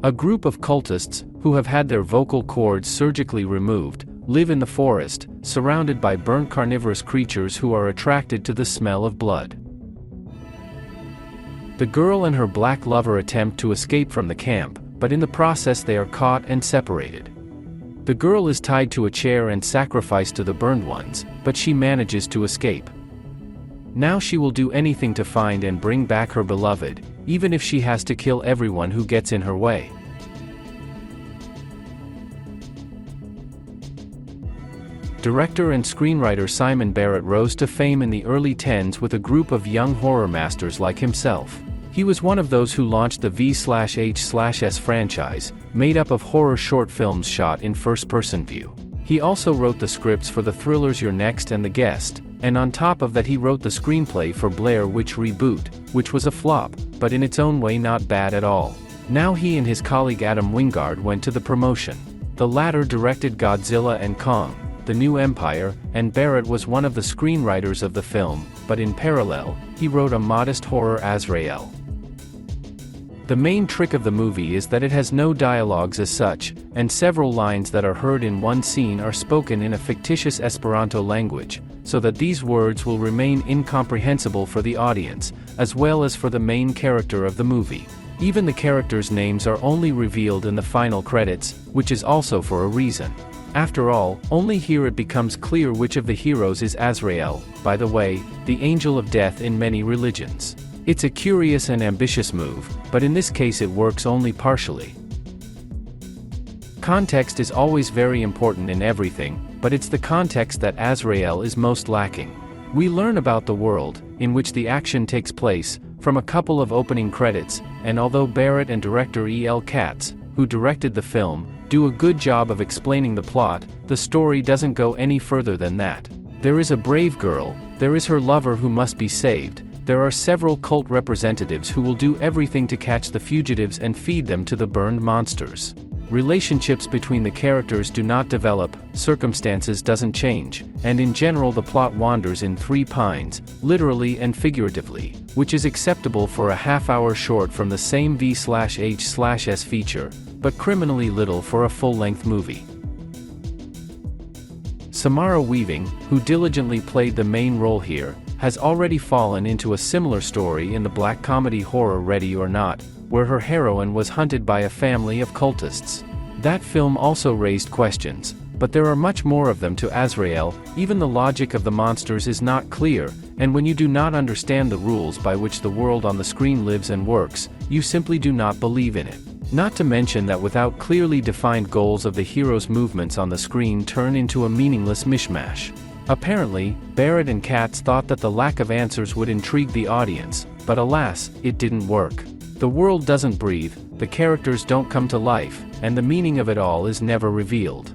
A group of cultists, who have had their vocal cords surgically removed, live in the forest, surrounded by burnt carnivorous creatures who are attracted to the smell of blood. The girl and her black lover attempt to escape from the camp, but in the process they are caught and separated. The girl is tied to a chair and sacrificed to the burned ones, but she manages to escape. Now she will do anything to find and bring back her beloved, even if she has to kill everyone who gets in her way. Director and screenwriter Simon Barrett rose to fame in the early 10s with a group of young horror masters like himself. He was one of those who launched the V/H/S franchise, made up of horror short films shot in first-person view. He also wrote the scripts for the thrillers You're Next and The Guest, and on top of that he wrote the screenplay for Blair Witch Reboot, which was a flop, but in its own way not bad at all. Now he and his colleague Adam Wingard went to the promotion. The latter directed Godzilla and Kong, The New Empire, and Barrett was one of the screenwriters of the film, but in parallel, he wrote a modest horror Azrael. The main trick of the movie is that it has no dialogues as such, and several lines that are heard in one scene are spoken in a fictitious Esperanto language, so that these words will remain incomprehensible for the audience, as well as for the main character of the movie. Even the characters' names are only revealed in the final credits, which is also for a reason. After all, only here it becomes clear which of the heroes is Azrael, by the way, the angel of death in many religions. It's a curious and ambitious move, but in this case it works only partially. Context is always very important in everything, but it's the context that Azrael is most lacking. We learn about the world, in which the action takes place, from a couple of opening credits, and although Barrett and director E.L. Katz, who directed the film, do a good job of explaining the plot, the story doesn't go any further than that. There is a brave girl, there is her lover who must be saved, there are several cult representatives who will do everything to catch the fugitives and feed them to the burned monsters. Relationships between the characters do not develop, circumstances doesn't change, and in general the plot wanders in three pines, literally and figuratively, which is acceptable for a half-hour short from the same V/H/S feature, but criminally little for a full-length movie. Samara Weaving, who diligently played the main role here, has already fallen into a similar story in the black comedy horror Ready or Not, where her heroine was hunted by a family of cultists. That film also raised questions, but there are much more of them to Azrael. Even the logic of the monsters is not clear, and when you do not understand the rules by which the world on the screen lives and works, you simply do not believe in it. Not to mention that without clearly defined goals of the hero's movements on the screen turn into a meaningless mishmash. Apparently, Barrett and Katz thought that the lack of answers would intrigue the audience, but alas, it didn't work. The world doesn't breathe, the characters don't come to life, and the meaning of it all is never revealed.